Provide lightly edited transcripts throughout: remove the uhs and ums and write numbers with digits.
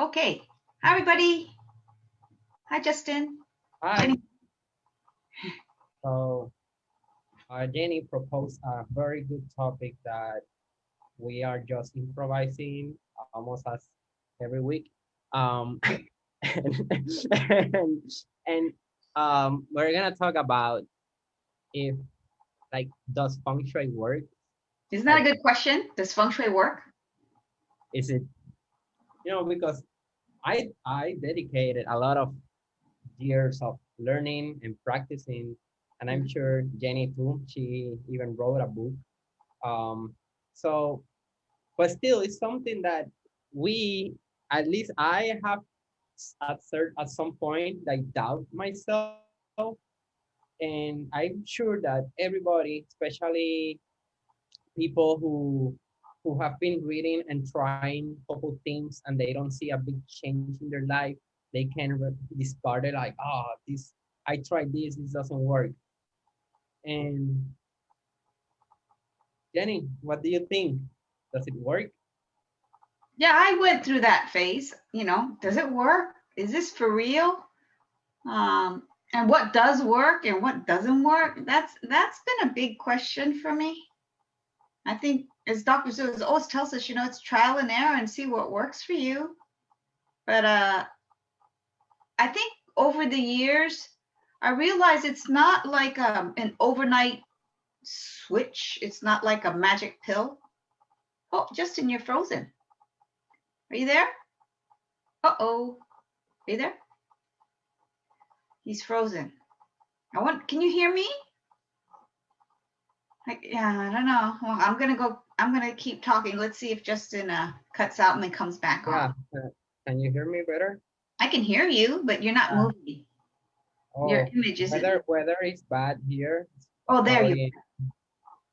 Okay. Hi, everybody. Hi, Justin. Hi. Jenny. So Jenny proposed a very good topic that we are just improvising almost as every week. Um, and, and we're gonna talk about if like does feng shui work? Isn't that Like, a good question? Does feng shui work? is it because I dedicated a lot of years of learning and practicing, and I'm Mhm. sure Jenny too. She even wrote a book. Um, so, but still, it's something that we, at least I have at some point, like doubt myself, and I'm sure that everybody, especially people who have been reading and trying a couple things and they don't see a big change in their life, they can discard it like, oh, this I tried this doesn't work. And Jenny, what do you think? Does it work? Yeah, I went through that phase. Does it work? Is this for real? And what does work and what doesn't work? That's been a big question for me. I think, as Dr. Seuss always tells us, it's trial and error and see what works for you. But I think over the years, I realized it's not like an overnight switch. It's not like a magic pill. Oh, Justin, you're frozen. Are you there? Uh-oh. Are you there? He's frozen. Can you hear me? Yeah, I don't know. Well, I'm gonna keep talking. Let's see if Justin cuts out and then comes back Yeah. on. Can you hear me better? I can hear you, but you're not Yeah. moving. Your Oh, image isn't. weather is bad here. It's Oh, there you probably,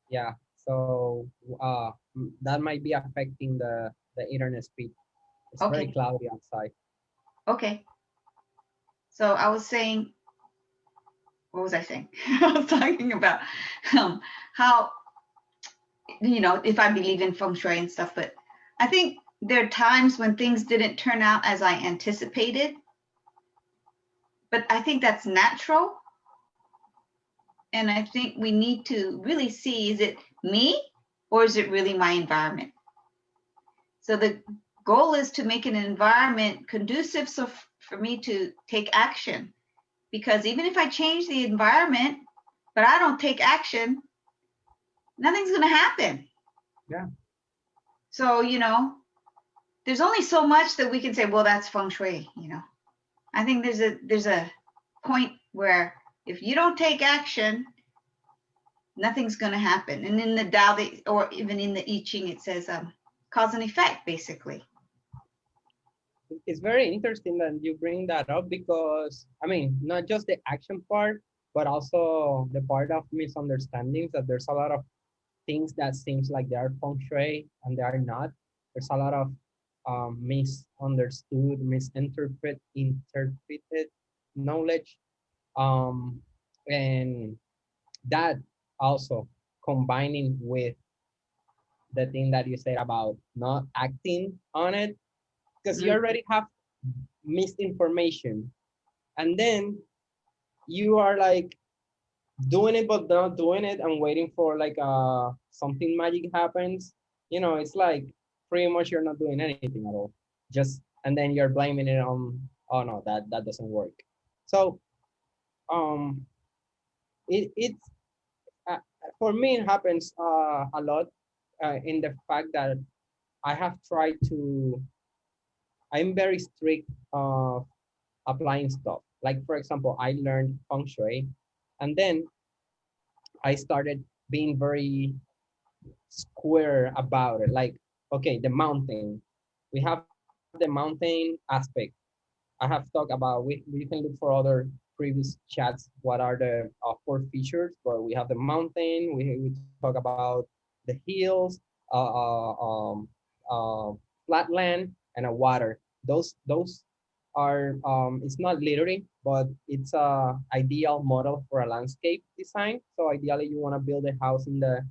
yeah. So that might be affecting the internet speed. It's are. very Okay. cloudy outside. Okay. So I was saying, what was I saying? I was talking about how, if I believe in feng shui and stuff, but I think there are times when things didn't turn out as I anticipated, but I think that's natural. And I think we need to really see, is it me or is it really my environment? So the goal is to make an environment conducive for me to take action. Because even if I change the environment, but I don't take action, nothing's going to happen. Yeah. So, there's only so much that we can say, well, that's feng shui. I think there's a point where if you don't take action, nothing's going to happen. And in the Tao, or even in the I Ching, it says cause and effect, basically. It's very interesting that you bring that up because I mean, not just the action part, but also the part of misunderstandings that there's a lot of things that seems like they are feng shui and they are not. There's a lot of misunderstood, interpreted knowledge, um, and that also combining with the thing that you said about not acting on it because you Mm-hmm. already have misinformation and then you are like doing it but not doing it and waiting for like something magic happens. It's like pretty much you're not doing anything at all, just and then you're blaming it on, oh no, that doesn't work. So um it's uh, for me it happens a lot in the fact that I have tried to, I'm very strict applying stuff. Like for example, I learned feng shui, and then I started being very square about it. Like, okay, the mountain. We have the mountain aspect. I have talked about. We can look for other previous chats. What are the four features? But we have the mountain. We talk about the hills, uh, uh, um, uh, flatland, and a water. Those are it's not literary, but it's a ideal model for a landscape design. So ideally, you want to build a house in the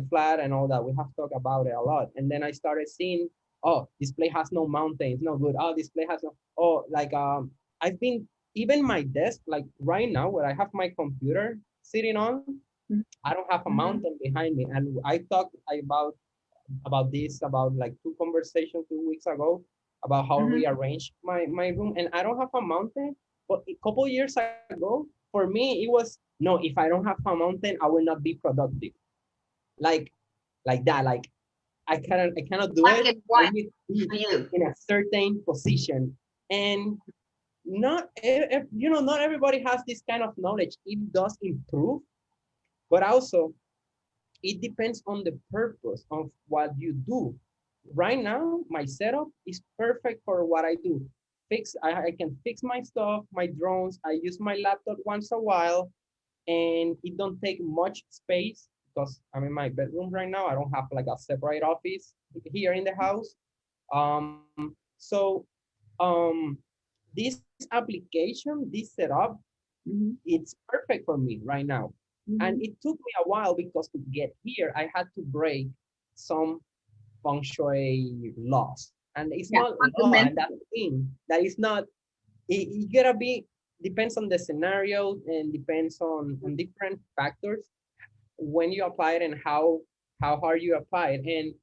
flat and all that. We have talked about it a lot, and then I started seeing oh, this place has no mountains, no good. Oh, this place has no, oh, like, I've been, even my desk, like right now where I have my computer sitting on, I don't have a Mm-hmm. mountain behind me. And I talked about this, about like two conversations 2 weeks ago, about how I Mm-hmm. rearrange my room, and I don't have a mountain. But a couple years ago, for me, it was no. If I don't have a mountain, I will not be productive. Like that. Like I cannot do Black it. and I white need to be for you. in a certain position, and not not everybody has this kind of knowledge. It does improve, but also it depends on the purpose of what you do. Right now, my setup is perfect for what I do. I can fix my stuff, my drones. I use my laptop once a while, and it don't take much space because I'm in my bedroom right now. I don't have like a separate office here in the house. So this application, this setup, Mm-hmm. it's perfect for me right now. And Mm-hmm. it took me a while because to get here, I had to break some feng shui laws. And it's Yeah, not law, and fundamental. that's the thing. That is not, it gotta be, depends on the scenario and depends on different factors when you apply it and how hard you apply it. And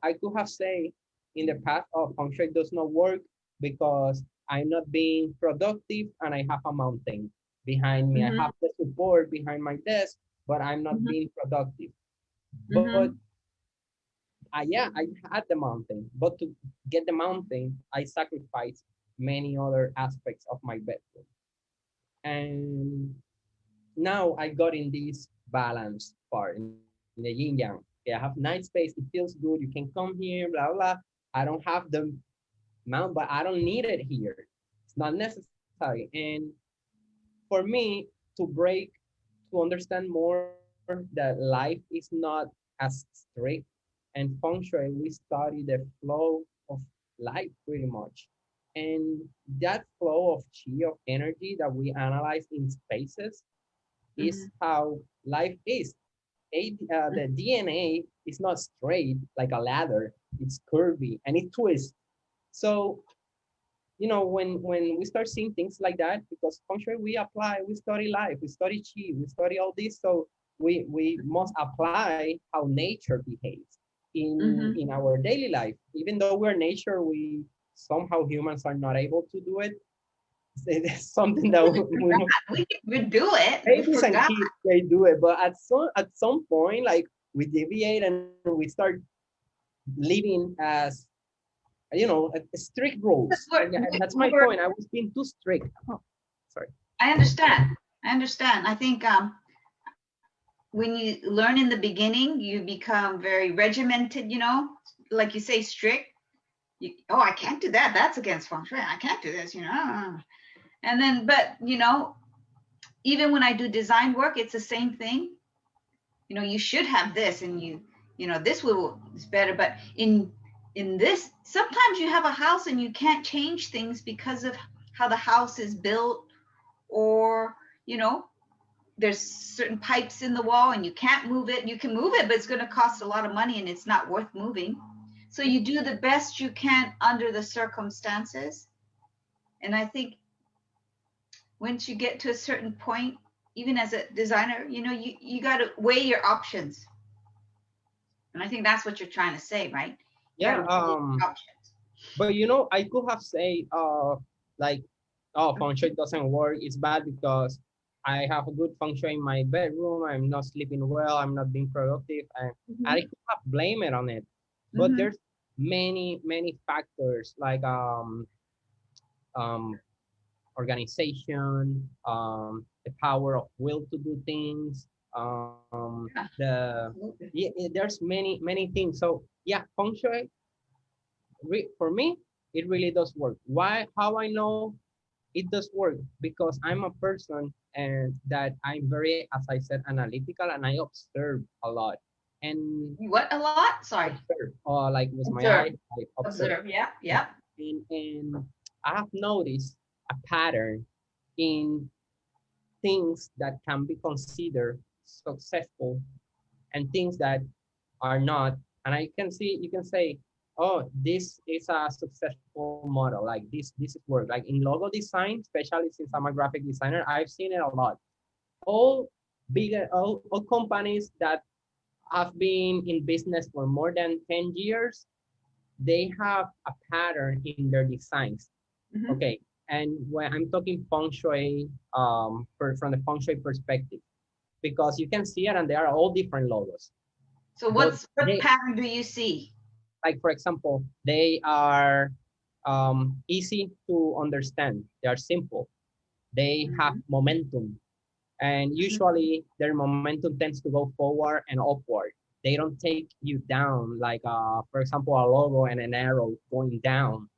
I could have said in the past, oh, feng shui does not work because I'm not being productive and I have a mountain behind me. I Mm-hmm. have the support behind my desk, but I'm not Mm-hmm. being productive. But Mm-hmm. yeah, I had the mountain, but to get the mountain, I sacrificed many other aspects of my bedroom. And now I got in this balance part in the yin yang. Okay, I have nice space. It feels good. You can come here, blah blah. I don't have the mount, but I don't need it here. It's not necessary. And for me to break, to understand more that life is not as strict, and feng shui, we study the flow of life pretty much. And that flow of chi, of energy that we analyze in spaces, is how life is. The DNA is not straight like a ladder. It's curvy and it twists. So, when we start seeing things like that, because feng shui we apply, we study life, we study chi, we study all this. So we must apply how nature behaves in Mm-hmm. our daily life. Even though we're nature, we somehow humans are not able to do it. It's something that we We do it. We babies and forgot. kids they do it, but at some point, like we deviate and we start living as strict rules, We're, and that's my we're, point. I was being too strict. Oh, sorry. I understand. I understand. I think when you learn in the beginning, you become very regimented, like you say, strict. Oh, I can't do that. That's against feng shui. I can't do this. And then, but, even when I do design work, it's the same thing. You should have this, and this will is better. But in this, sometimes you have a house and you can't change things because of how the house is built, or you know there's certain pipes in the wall and you can't move it. You can move it, but it's going to cost a lot of money and it's not worth moving. So you do the best you can under the circumstances. And I think once you get to a certain point, even as a designer, you got to weigh your options. And I think that's what you're trying to say, right? You got Yeah. to weigh your options. But I could have said, like, oh, feng shui doesn't work. It's bad because I have a good feng shui in my bedroom. I'm not sleeping well. I'm not being productive, and I Mm-hmm. could have blame it on it. But Mm-hmm. there's many factors like um organization, the power of will to do things, Yeah, absolutely. there's many things. So yeah, feng shui for me, it really does work. Why? How I know it does work? Because I'm a person and that I'm very, as I said, analytical, and I observe a lot. And What a lot? Sorry. observe, like with my Observe. eyes, I observe. Observe. Yeah. Yeah. Yep. And I have noticed a pattern in things that can be considered successful and things that are not. And you can say, oh, this is a successful model. Like this is work. Like in logo design, especially since I'm a graphic designer, I've seen it a lot. All all companies that have been in business for more than 10 years, they have a pattern in their designs. Hmm. Okay. And when I'm talking feng shui, from the feng shui perspective, because you can see it and they are all different logos, So but what they, pattern do you see? like for example, they are easy to understand. They are simple. They have Hmm. momentum, and Hmm. usually their momentum tends to go forward and upward. They don't take you down like, for example, a logo and an arrow going down,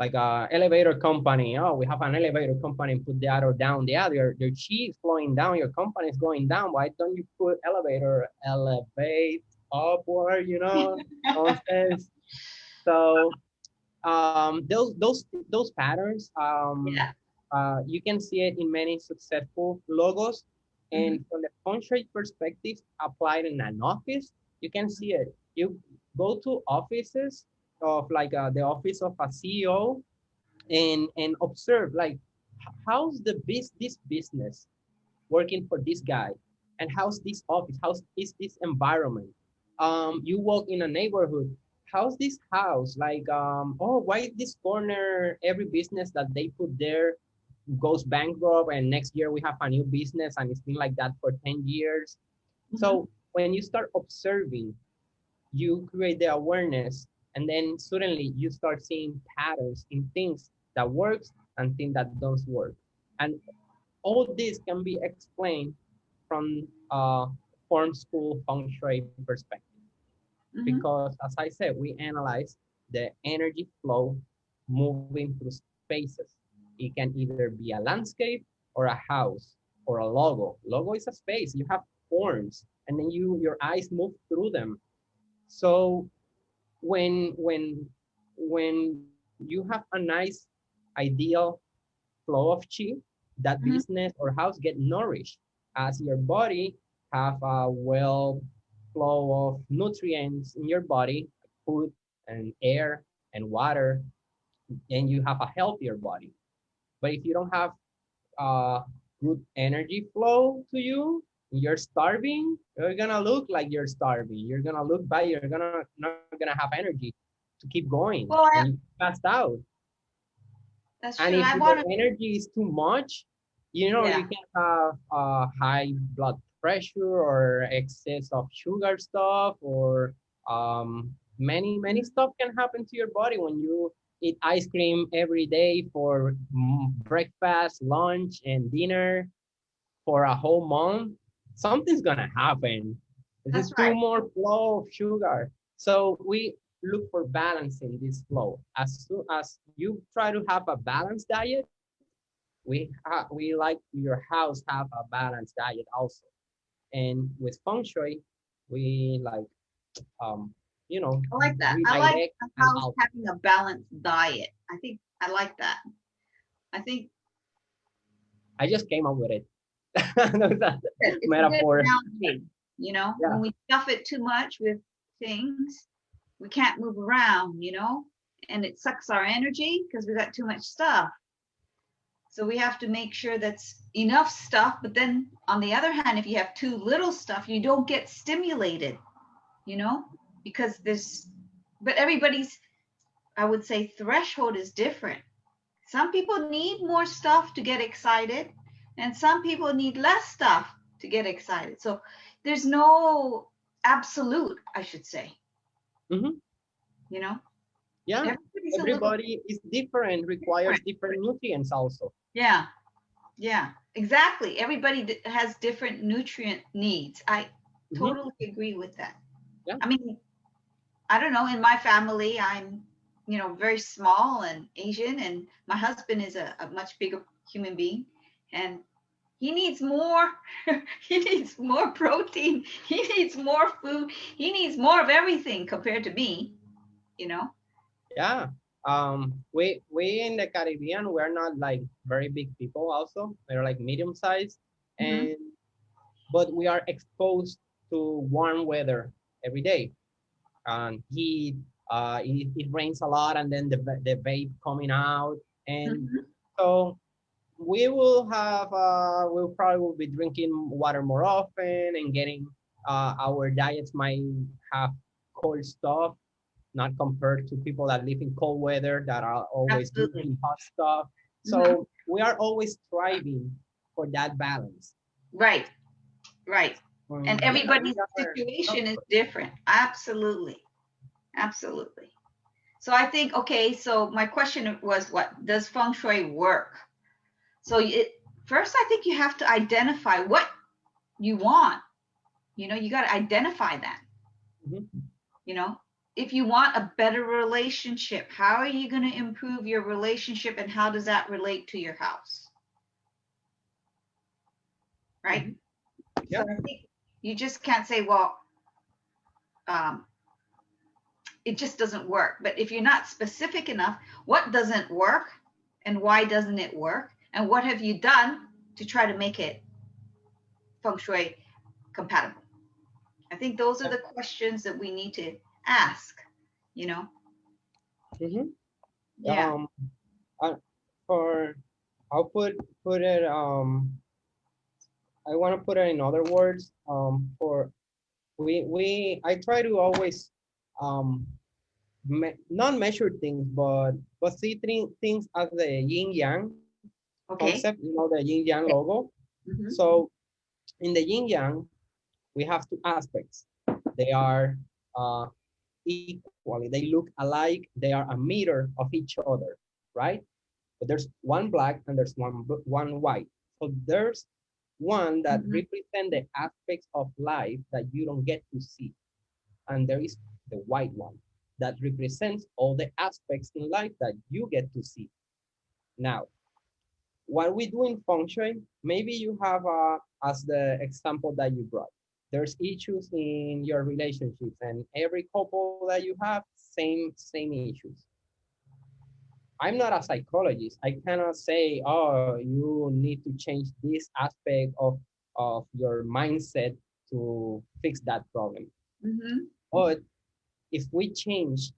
like a elevator company. Oh, we have an elevator company and put the arrow down. Yeah, their chi is flowing down. Your company is going down. Why don't you put elevator, elevate upward? Nonsense. So those patterns, Yeah. you can see it in many successful logos. Hmm. And from the feng shui perspective, applied in an office, you can see it. You go to offices of like, the office of a CEO, and observe like, how's this business working for this guy, and how's this office, how's is this environment. You walk in a neighborhood, how's this house like, oh, why this corner, every business that they put there goes bankrupt, and next year we have a new business, and it's been like that for 10 years. Hmm. So when you start observing, you create the awareness, and then suddenly you start seeing patterns in things that works and things that don't work. And all this can be explained from form school feng shui perspective. Hmm. Because as I said, we analyze the energy flow moving through spaces. It can either be a landscape or a house or a logo. Logo is a space. You have forms, and then your eyes move through them. So when you have a nice ideal flow of chi, that Hmm. business or house get nourished as your body have a well flow of nutrients in your body, food and air and water, and you have a healthier body. But if you don't have good energy flow to you, you're starving, you're gonna look like you're starving. You're gonna look bad, you're gonna not gonna have energy to keep going, Well, and you passed out. that's And true. if I the want to. energy is too much, Yeah. you can have high blood pressure or excess of sugar stuff, or many Mhm. stuff can happen to your body when you eat ice cream every day for breakfast, lunch, and dinner for a whole month. Something's gonna happen. There's That's too right. more flow of sugar. So we look for balancing this flow. As soon as you try to have a balanced diet, we like your house have a balanced diet also. And with feng shui, we like, um, you know, I like that. I like redirect a and house out. having a balanced diet. I think I like that. I think I just came up with it. That that it's a good metaphor. analogy. Yeah. When we stuff it too much with things, we can't move around, and it sucks our energy because we got too much stuff. So we have to make sure that's enough stuff. But then on the other hand, if you have too little stuff, you don't get stimulated, you know, because but everybody's, I would say, threshold is different. Some people need more stuff to get excited, and some people need less stuff to get excited. So there's no absolute, I should say, Hmm. you know, Yeah. everybody's a little Everybody is different, requires different. different nutrients also. Yeah, yeah, exactly. Everybody has different nutrient needs. I Hmm. totally agree with that. Yeah. I mean, I don't know, in my family, I'm, very small and Asian, and my husband is a much bigger human being. And he needs more. He needs more protein. He needs more food. He needs more of everything compared to me, you know? Yeah. We in the Caribbean, we're not like very big people also. We're like medium sized, Hmm. and but we are exposed to warm weather every day. Heat, it rains a lot, and then the vape coming out, and Mhm. so we will have we'll probably will be drinking water more often and getting our diets might have cold stuff, not compared to people that live in cold weather that are always Absolutely. drinking hot stuff. Mhm. So we are always striving for that balance. Right. Right. And Yeah, we everybody's are up situation is for different. Absolutely. Absolutely. So I think, okay, so my question was, what does feng shui work? So first, I think you have to identify what you want. You got to identify that. it. Mhm. You know, if you want a better relationship, how are you going to improve your relationship and how does that relate to your house? Right. Mhm. So Yeah. I think you just can't say, well, um, it just doesn't work. But if you're not specific enough, what doesn't work and why doesn't it work? And what have you done to try to make it feng shui compatible? I think those are the questions that we need to ask, you know? Mhm. Yeah. Uh, for I'll put it I want to put it in other words for we I try to always um not measure things but see things as the yin yang concept, Okay. the yin yang logo. Mm-hmm. So in the yin yang we have two aspects. They are equally, they look alike, they are a mirror of each other, right? But there's one black and there's one white. So there's one that Mm-hmm. represent the aspects of life that you don't get to see, and there is the white one that represents all the aspects in life that you get to see. Now, what we do in feng shui, maybe you have as the example that you brought. There's issues in your relationships, and every couple that you have, same issues. I'm not a psychologist. I cannot say, oh, you need to change this aspect of your mindset to fix that problem. Mm-hmm. But if we change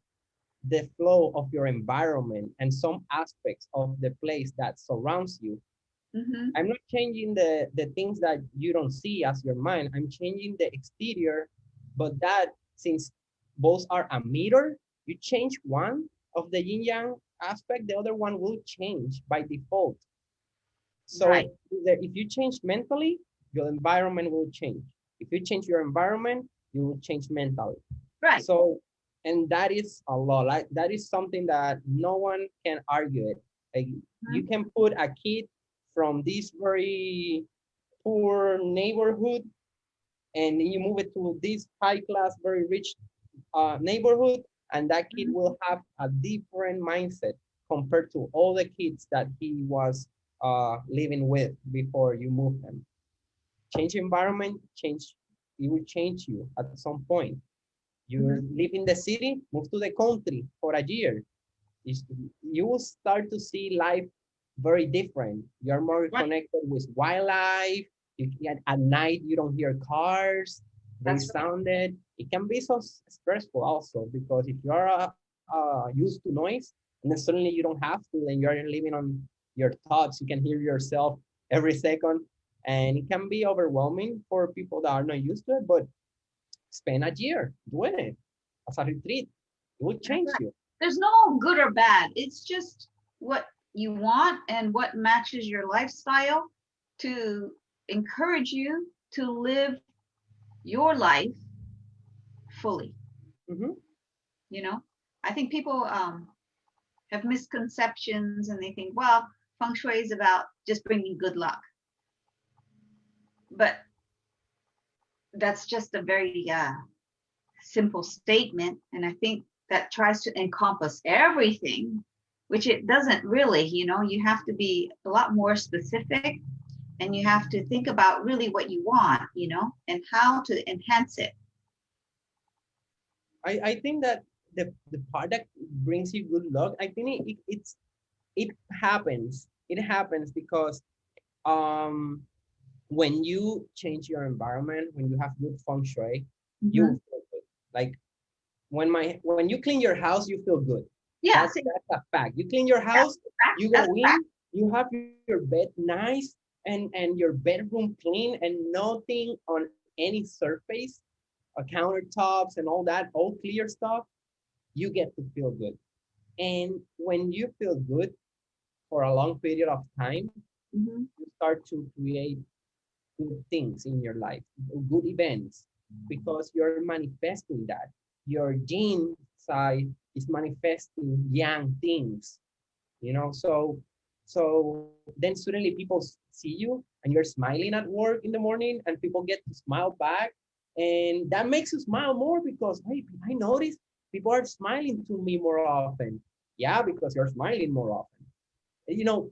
the flow of your environment and some aspects of the place that surrounds you, Mm-hmm. I'm not changing the things that you don't see as your mind. I'm changing the exterior, but that since both are a mirror, you change one of the yin yang aspect, the other one will change by default. Right. So if you change mentally, your environment will change. If you change your environment, you will change mentally. Right. So, and that is a law. Like that is something that no one can argue it. Like you Mm-hmm. can put a kid from this very poor neighborhood and you move it to this high class, very rich neighborhood, and that kid will have a different mindset compared to all the kids that he was living with before you move him. Change environment, change, it will change you at some point. You Mm-hmm. live in the city, move to the country for a year. You will start to see life very different. You're more Right. connected with wildlife. At night, you don't hear cars, very That's right. sounded. It can be so stressful also because if you're used to noise and then suddenly you don't have to, and you're living on your thoughts, you can hear yourself every second. And it can be overwhelming for people that are not used to it, but spend a year doing it as a retreat. It will That's change right. you. There's no good or bad. It's just what you want and what matches your lifestyle to encourage you to live your life fully. Mm-hmm. You know, I think people have misconceptions and they think, well, feng shui is about just bringing good luck. But that's just a very simple statement. And I think that tries to encompass everything, which it doesn't really. You have to be a lot more specific and you have to think about really what you want, and how to enhance it. I think that the part that brings you good luck, I think it happens. It happens because um when you change your environment, when you have good feng shui, you Mm-hmm. feel good. Like when you clean your house, you feel good. Yeah, see, That's a fact. You clean your yeah, house, you that's go a fact. in, you have your bed nice and your bedroom clean and nothing on any surface, countertops and all that, all clear stuff, you get to feel good. And when you feel good for a long period of time, Mm-hmm. you start to create good things in your life, good events, because you're manifesting that. Your gene side is manifesting yang things, you know. So then suddenly people see you and you're smiling at work in the morning and people get to smile back, and that makes you smile more because, hey, I noticed people are smiling to me more often. Yeah, because you're smiling more often, you know.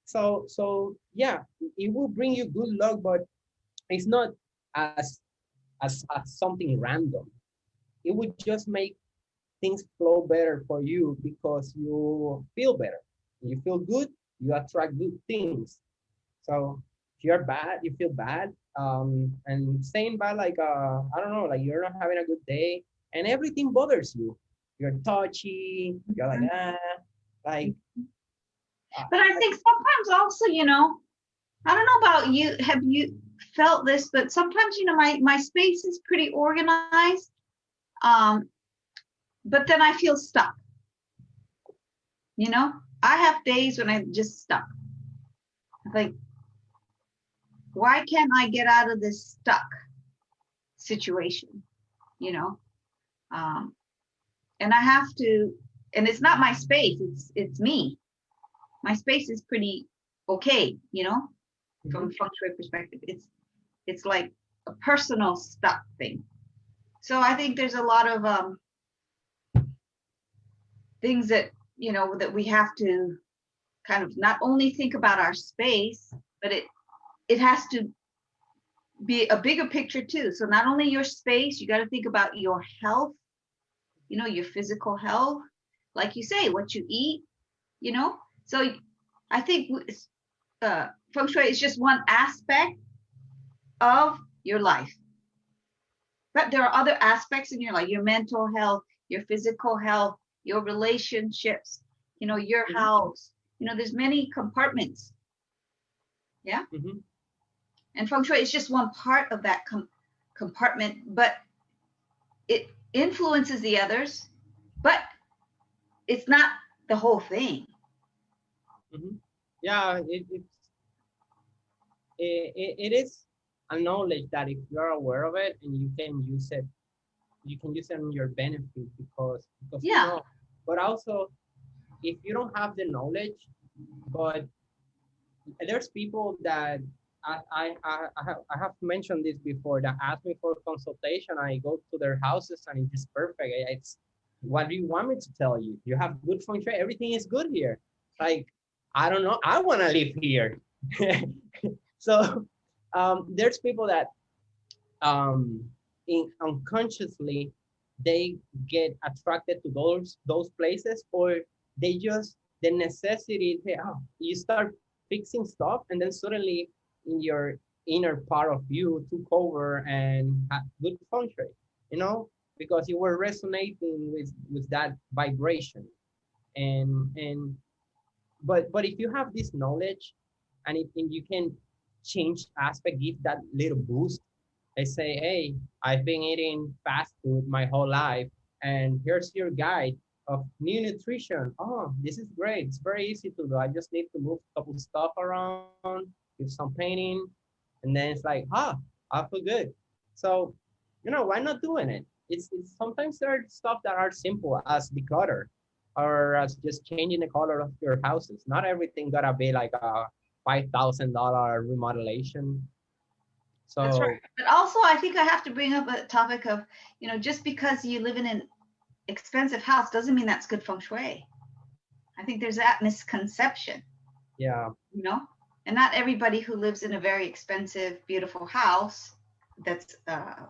So yeah, it will bring you good luck, but it's not as as something random. It would just make things flow better for you because you feel better. You feel good, you attract good things. So if you're bad, you feel bad. And saying bad, like I don't know, like you're not having a good day and everything bothers you. You're touchy, you're like, like But I I, think sometimes also, I don't know about you. Have you felt this? But sometimes, my space is pretty organized. Um, but then I feel stuck. You know, I have days when I'm just stuck. Like, why can't I get out of this stuck situation? You know, um, and I have to. And it's not my space. It's me. My space is pretty okay. From a Mhm. feng shui perspective. It's like a personal stuck thing. So I think there's a lot of things that we have to kind of not only think about our space, but it has to be a bigger picture too. So not only your space, you got to think about your health, your physical health, like you say, what you eat, you know. So I think feng shui is just one aspect of your life, but there are other aspects in your life, your mental health, your physical health, your relationships, your Mhm. house. There's many compartments. Yeah. Mhm. And feng shui is just one part of that compartment, but it influences the others, but it's not the whole thing. Mhm. Yeah, it is a knowledge that if you're aware of it and you can use it, you can use it in your benefit because you Yeah. know. But also, if you don't have the knowledge, but there's people that I have mentioned this before that ask me for consultation. I go to their houses and it's perfect. It's what do you want me to tell you? You have good feng shui. Everything is good here. Like I don't know. I want to live here. So there's people that unconsciously they get attracted to those places, or they just the necessity you start fixing stuff and then suddenly in your inner part of you took over and had good feng shui, you know, because you were resonating with that vibration. And but if you have this knowledge and you can change aspect, give that little boost. They say, hey, I've been eating fast food my whole life, and here's your guide of new nutrition. Oh, this is great. It's very easy to do. I just need to move a couple stuff around, do some painting, and then it's like, I feel good. So, why not doing it? It's sometimes there are stuff that are simple as declutter or as just changing the color of your houses. Not everything gotta be like a $5,000 remodelation. That's right. So But also, I think I have to bring up a topic of, just because you live in an expensive house doesn't mean that's good feng shui. I think there's that misconception, yeah. you know, and not everybody who lives in a very expensive, beautiful house that's,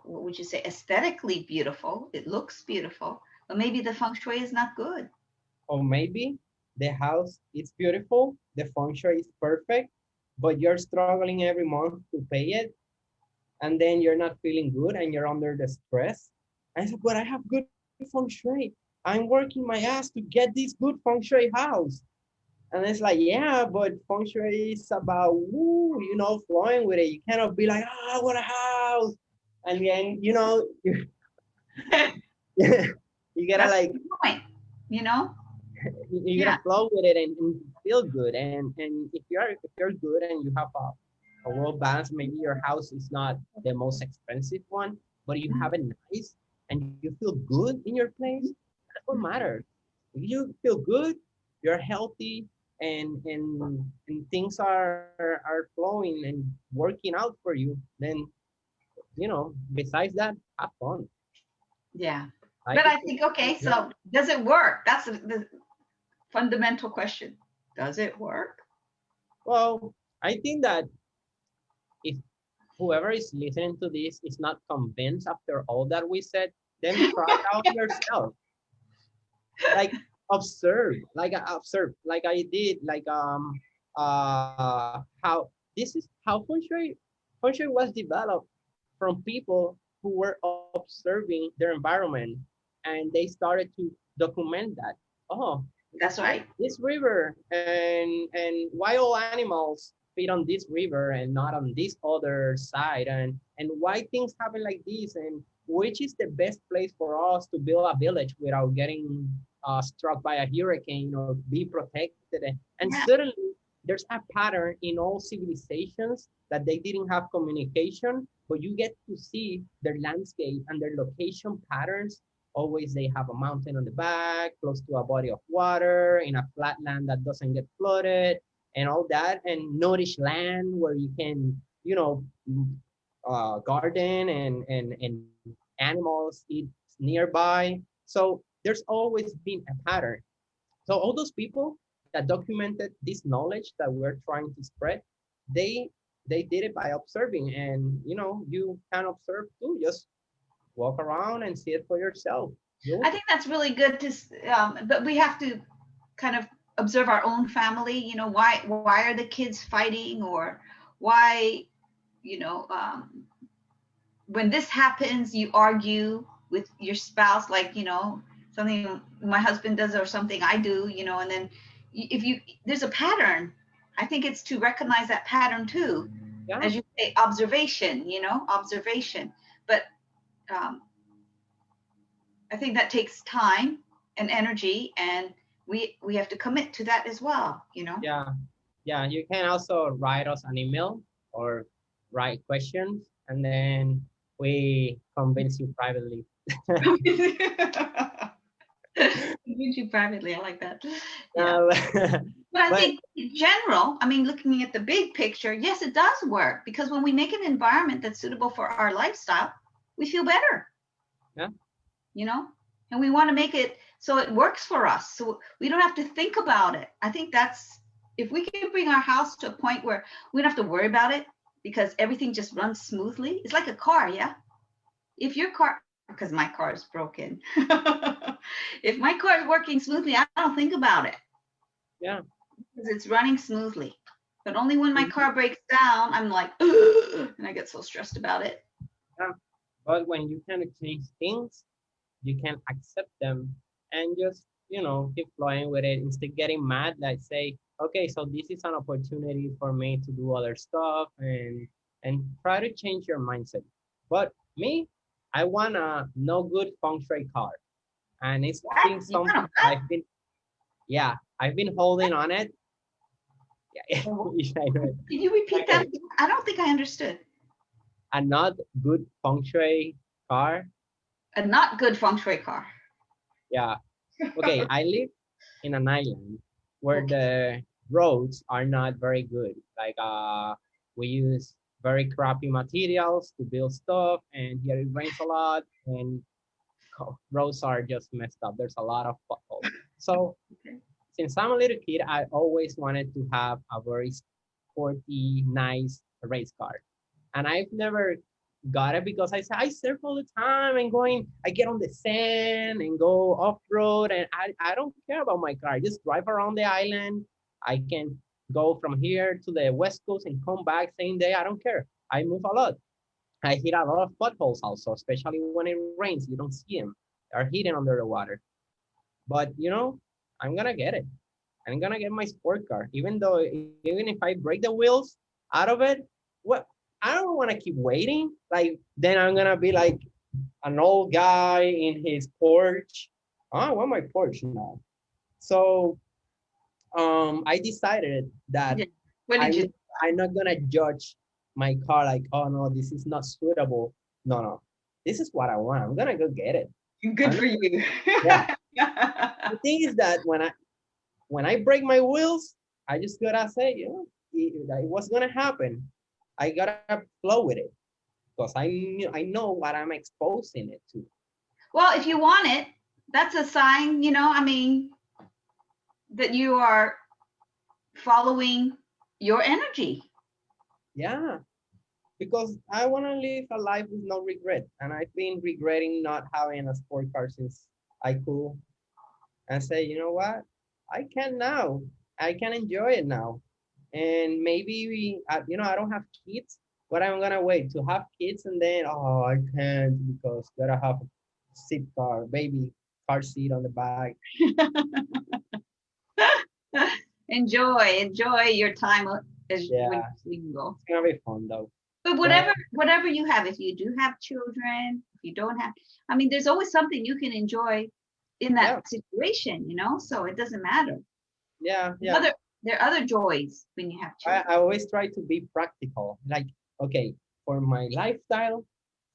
what would you say, aesthetically beautiful, it looks beautiful, but maybe the feng shui is not good. Or maybe the house is beautiful, the feng shui is perfect, but you're struggling every month to pay it, and then you're not feeling good and you're under the stress. And I said, but I have good feng shui. feng shui. I'm working my ass to get this good feng shui house. And it's like, yeah, but feng shui is about, woo, you know, flowing with it. You cannot be like, oh, I want a house. And then, you know, you gotta That's like, the point, you know? you Yeah. gotta flow with it and feel good. And if you're good and you have a well balance, maybe your house is not the most expensive one, but you have it nice and you feel good in your place, that's what matters. If you feel good, you're healthy, and things are flowing and working out for you, then besides that, have fun. Yeah. Like But it. I think, okay, Yeah. so does it work? That's the fundamental question. Does it work? Well, I think that if whoever is listening to this is not convinced after all that we said, then try out yourself. Like observe, like I did, like how this is how feng shui was developed from people who were observing their environment, and they started to document that. Oh, That's right. this river and wild animals feed on this river and not on this other side, and why things happen like this, and which is the best place for us to build a village without getting struck by a hurricane or be protected. And Yeah. suddenly there's a pattern in all civilizations that they didn't have communication, but you get to see their landscape and their location patterns. Always they have a mountain on the back, close to a body of water, in a flat land that doesn't get flooded, and all that, and nourished land where you can, garden and animals eat nearby. So there's always been a pattern. So all those people that documented this knowledge that we're trying to spread, they they did it by observing, and you can observe too. Just walk around and see it for yourself. I You think that's really good but we have to kind of observe our own family. Why are the kids fighting, or why, you know, when this happens, you argue with your spouse, like, something my husband does or something I do, and then if you there's a pattern. I think it's to recognize that pattern too, yeah as you say, observation, observation. But um, I think that takes time and energy, and we have to commit to that as well. yeah yeah. You can also write us an email or write questions, and then we convince you privately. You privately, I like that. Yeah. Uh, But I but think in general, I mean, looking at the big picture, yes, it does work, because when we make an environment that's suitable for our lifestyle, we feel better, yeah you know, and we want to make it so it works for us. So we don't have to think about it. I think that's, if we can bring our house to a point where we don't have to worry about it because everything just runs smoothly. It's like a car, yeah? If your car, because my car is broken, if my car is working smoothly, I don't think about it yeah because it's running smoothly. But only when my Mhm. car breaks down, I'm like, ugh, and I get so stressed about it. Yeah. But when you can change things, you can accept them and just keep flowing with it instead getting mad, like say, okay, so this is an opportunity for me to do other stuff, and try to change your mindset. But me, I want a no good feng shui card, and it's What? been You something kind of that I've been holding on it. Yeah. what? Yeah, Can you repeat that? okay, I don't think I understood. a not good feng shui card. A not good feng shui car. Yeah. Okay, I live in an island where Okay. the roads are not very good. Like we use very crappy materials to build stuff, and here it rains a lot, and roads are just messed up. There's a lot of potholes. So Okay. since I'm a little kid, I always wanted to have a very sporty, nice race car, and I've never got it because I surf all the time and I get on the sand and go off road, and I don't care about my car. I just drive around the island. I can go from here to the west coast and come back same day. I don't care. I move a lot. I hit a lot of potholes also, especially when it rains. You don't see them. are hidden under the water. But you know, I'm gonna get it. I'm gonna get my sport car, even though even if I break the wheels out of it, what I don't want to keep waiting. Like then I'm gonna be like an old guy in his porch. Oh, I want my porch now. So I decided that Yeah. What did you? I'm I'm not gonna judge my car like, oh no, this is not suitable. No, no, this is what I want. I'm gonna go get it. Good I'm not, for you. yeah. The thing is that when I break my wheels, I just gotta say, you know, what's gonna happen. I gotta flow with it because I know what I'm exposing it to. Well, if you want it, that's a sign, I mean, that you are following your energy. Yeah, because I want to live a life with no regret, and I've been regretting not having a sport car since I could, and say, you know what, I can now. I can enjoy it now, and maybe I don't have kids, but I'm gonna wait to have kids, and then oh, I can't because gotta have a seat car, baby car seat on the back. Enjoy your time as when Yeah, you're single. it's gonna be fun though. But But whatever you have, if you do have children, if you don't have, I mean, there's always something you can enjoy in yeah, that situation, so it doesn't matter. yeah, There yeah. are other, there are other joys when you have children. I always try to be practical. Like, okay, for my lifestyle,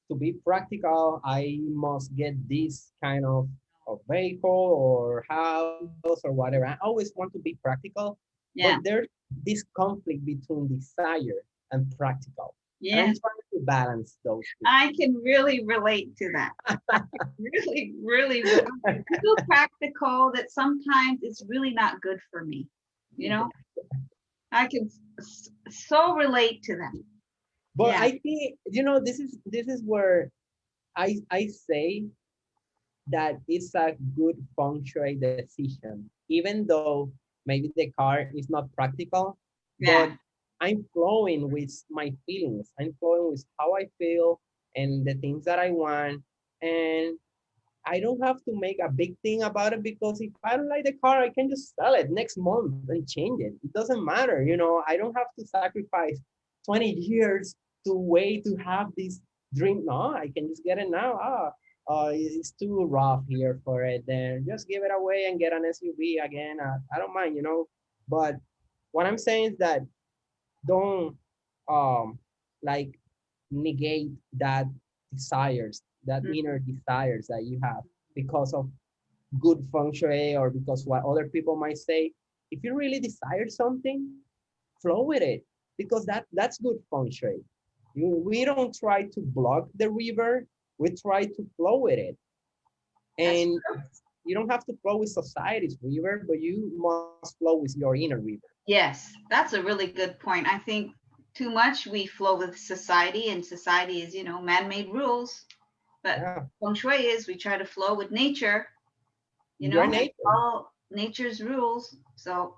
to be practical, I must get this kind of vehicle or house or whatever. I always want to be practical, but Yeah. there's this conflict between desire and practical. And I'm Yes. trying to balance those two. I can really relate to that. Really, really, really. I'm so practical that sometimes it's really not good for me. You know, I can so relate to that. But Yeah. I think, this is where I say that it's a good feng shui decision, even though maybe the car is not practical, but Yeah. I'm flowing with my feelings. I'm flowing with how I feel and the things that I want. And I don't have to make a big thing about it because if I don't like the car, I can just sell it next month and change it. It doesn't matter. I don't have to sacrifice 20 years to wait to have this dream. No, I can just get it now. It's too rough here for it. Then just give it away and get an SUV again. I don't mind. But what I'm saying is that don't like negate that desires, that Mhm. inner desires that you have because of good feng shui or because what other people might say. If you really desire something, flow with it because that's good feng shui. We don't try to block the river, we try to flow with it. That's And true. you don't have to flow with society's river, but you must flow with your inner river. Yes, that's a really good point. I think too much we flow with society, and society is, man-made rules. But Yeah, feng shui is we try to flow with nature, enjoy and nature. follow nature's rules. So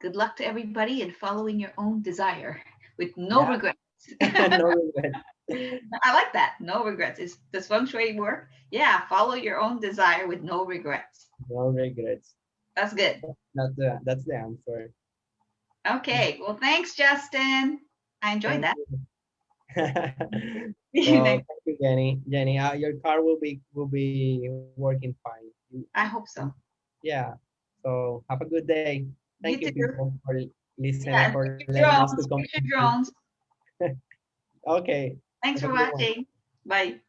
good luck to everybody in following your own desire with no Yeah. regrets. No regret. I like that. No regrets. Does feng shui work? Yeah, follow your own desire with no regrets. No regrets. That's good. That's the answer. Okay. Well, thanks, Justin. I enjoyed Thank that. you. See you Well, next. thank you, Jenny. Jenny, your car will be working fine. I hope so. Yeah. So have a good day. Thank You you, too. people, for listening, Yeah, and for fix letting your us to drones. come. Fix your drones. Okay. Thanks Have a for good one. watching. Bye.